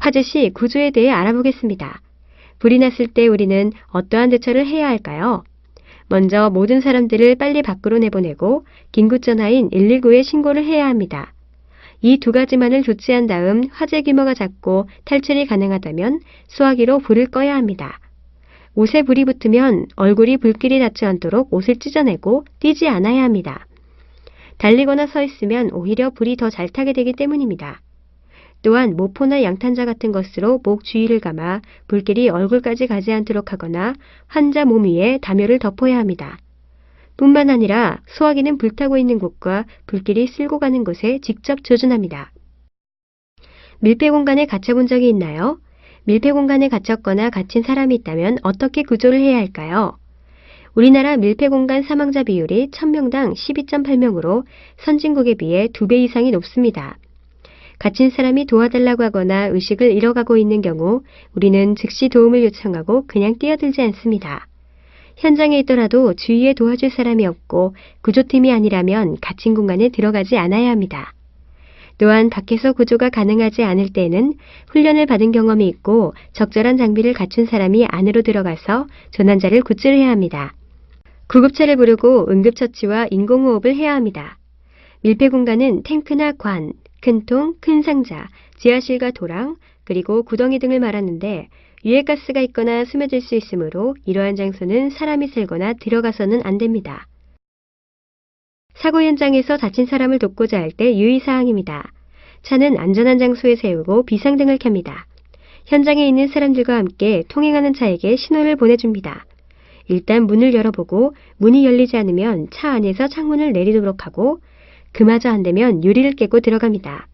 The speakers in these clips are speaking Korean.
화재 시 구조에 대해 알아보겠습니다. 불이 났을 때 우리는 어떠한 대처를 해야 할까요? 먼저 모든 사람들을 빨리 밖으로 내보내고 긴급전화인 119에 신고를 해야 합니다. 이 두 가지만을 조치한 다음 화재 규모가 작고 탈출이 가능하다면 수화기로 불을 꺼야 합니다. 옷에 불이 붙으면 얼굴이 불길이 닿지 않도록 옷을 찢어내고 뛰지 않아야 합니다. 달리거나 서 있으면 오히려 불이 더 잘 타게 되기 때문입니다. 또한 모포나 양탄자 같은 것으로 목 주위를 감아 불길이 얼굴까지 가지 않도록 하거나 환자 몸 위에 담요를 덮어야 합니다. 뿐만 아니라 소화기는 불타고 있는 곳과 불길이 쓸고 가는 곳에 직접 조준합니다. 밀폐 공간에 갇혀본 적이 있나요? 밀폐 공간에 갇혔거나 갇힌 사람이 있다면 어떻게 구조를 해야 할까요? 우리나라 밀폐 공간 사망자 비율이 1000명당 12.8명으로 선진국에 비해 2배 이상이 높습니다. 갇힌 사람이 도와달라고 하거나 의식을 잃어가고 있는 경우 우리는 즉시 도움을 요청하고 그냥 뛰어들지 않습니다. 현장에 있더라도 주위에 도와줄 사람이 없고 구조팀이 아니라면 갇힌 공간에 들어가지 않아야 합니다. 또한 밖에서 구조가 가능하지 않을 때에는 훈련을 받은 경험이 있고 적절한 장비를 갖춘 사람이 안으로 들어가서 조난자를 구출해야 합니다. 구급차를 부르고 응급처치와 인공호흡을 해야 합니다. 밀폐 공간은 탱크나 관, 큰 통, 큰 상자, 지하실과 도랑, 그리고 구덩이 등을 말하는데 유해가스가 있거나 스며들 수 있으므로 이러한 장소는 사람이 살거나 들어가서는 안 됩니다. 사고 현장에서 다친 사람을 돕고자 할 때 유의사항입니다. 차는 안전한 장소에 세우고 비상등을 켭니다. 현장에 있는 사람들과 함께 통행하는 차에게 신호를 보내줍니다. 일단 문을 열어보고 문이 열리지 않으면 차 안에서 창문을 내리도록 하고 그마저 안 되면 유리를 깨고 들어갑니다.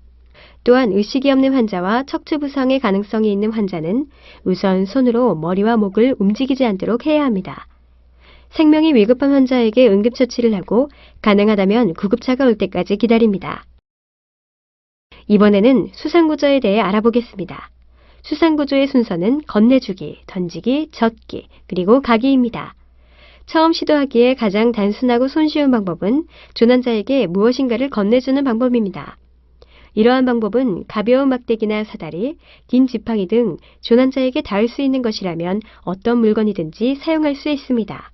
또한 의식이 없는 환자와 척추 부상의 가능성이 있는 환자는 우선 손으로 머리와 목을 움직이지 않도록 해야 합니다. 생명이 위급한 환자에게 응급처치를 하고 가능하다면 구급차가 올 때까지 기다립니다. 이번에는 수상구조에 대해 알아보겠습니다. 수상구조의 순서는 건네주기, 던지기, 젓기, 그리고 가기입니다. 처음 시도하기에 가장 단순하고 손쉬운 방법은 조난자에게 무엇인가를 건네주는 방법입니다. 이러한 방법은 가벼운 막대기나 사다리, 긴 지팡이 등 조난자에게 닿을 수 있는 것이라면 어떤 물건이든지 사용할 수 있습니다.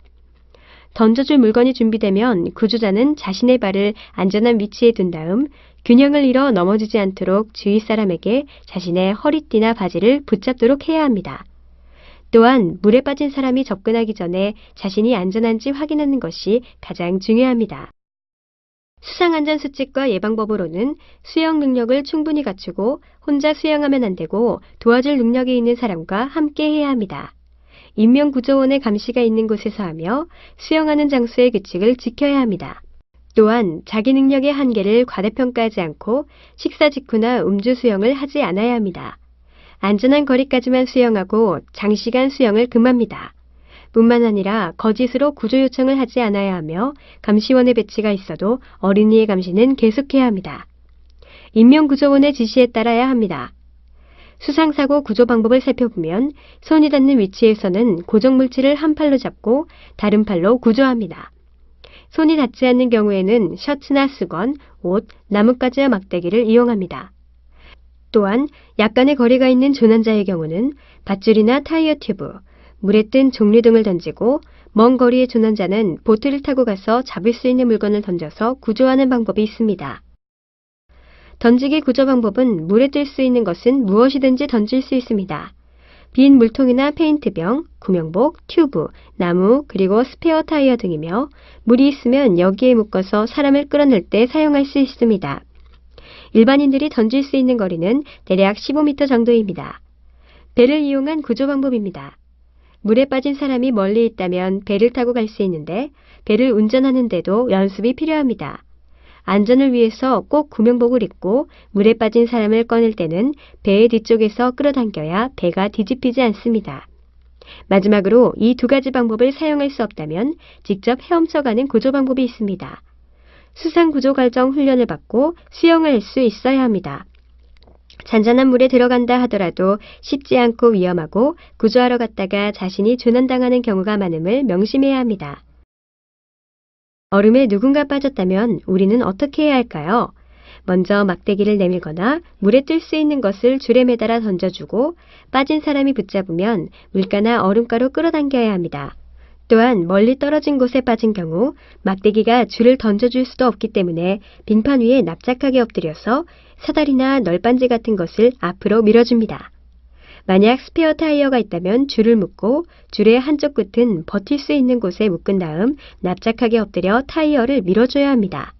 던져줄 물건이 준비되면 구조자는 자신의 발을 안전한 위치에 둔 다음 균형을 잃어 넘어지지 않도록 주위 사람에게 자신의 허리띠나 바지를 붙잡도록 해야 합니다. 또한 물에 빠진 사람이 접근하기 전에 자신이 안전한지 확인하는 것이 가장 중요합니다. 수상안전수칙과 예방법으로는 수영 능력을 충분히 갖추고 혼자 수영하면 안 되고 도와줄 능력이 있는 사람과 함께 해야 합니다. 인명구조원의 감시가 있는 곳에서 하며 수영하는 장소의 규칙을 지켜야 합니다. 또한 자기 능력의 한계를 과대평가하지 않고 식사 직후나 음주 수영을 하지 않아야 합니다. 안전한 거리까지만 수영하고 장시간 수영을 금합니다. 뿐만 아니라 거짓으로 구조 요청을 하지 않아야 하며 감시원의 배치가 있어도 어린이의 감시는 계속해야 합니다. 인명구조원의 지시에 따라야 합니다. 수상사고 구조 방법을 살펴보면 손이 닿는 위치에서는 고정물질을 한 팔로 잡고 다른 팔로 구조합니다. 손이 닿지 않는 경우에는 셔츠나 수건, 옷, 나뭇가지와 막대기를 이용합니다. 또한 약간의 거리가 있는 조난자의 경우는 밧줄이나 타이어 튜브, 물에 뜬 종류 등을 던지고 먼 거리의 조난자는 보트를 타고 가서 잡을 수 있는 물건을 던져서 구조하는 방법이 있습니다. 던지기 구조 방법은 물에 뜰 수 있는 것은 무엇이든지 던질 수 있습니다. 빈 물통이나 페인트병, 구명복, 튜브, 나무, 그리고 스페어 타이어 등이며 물이 있으면 여기에 묶어서 사람을 끌어낼 때 사용할 수 있습니다. 일반인들이 던질 수 있는 거리는 대략 15m 정도입니다. 배를 이용한 구조 방법입니다. 물에 빠진 사람이 멀리 있다면 배를 타고 갈 수 있는데 배를 운전하는데도 연습이 필요합니다. 안전을 위해서 꼭 구명복을 입고 물에 빠진 사람을 꺼낼 때는 배의 뒤쪽에서 끌어당겨야 배가 뒤집히지 않습니다. 마지막으로 이 두 가지 방법을 사용할 수 없다면 직접 헤엄쳐가는 구조 방법이 있습니다. 수상구조과정 훈련을 받고 수영을 할 수 있어야 합니다. 잔잔한 물에 들어간다 하더라도 쉽지 않고 위험하고 구조하러 갔다가 자신이 조난당하는 경우가 많음을 명심해야 합니다. 얼음에 누군가 빠졌다면 우리는 어떻게 해야 할까요? 먼저 막대기를 내밀거나 물에 뜰 수 있는 것을 줄에 매달아 던져주고 빠진 사람이 붙잡으면 물가나 얼음가로 끌어당겨야 합니다. 또한 멀리 떨어진 곳에 빠진 경우 막대기가 줄을 던져줄 수도 없기 때문에 빙판 위에 납작하게 엎드려서 사다리나 널빤지 같은 것을 앞으로 밀어줍니다. 만약 스페어 타이어가 있다면 줄을 묶고 줄의 한쪽 끝은 버틸 수 있는 곳에 묶은 다음 납작하게 엎드려 타이어를 밀어줘야 합니다.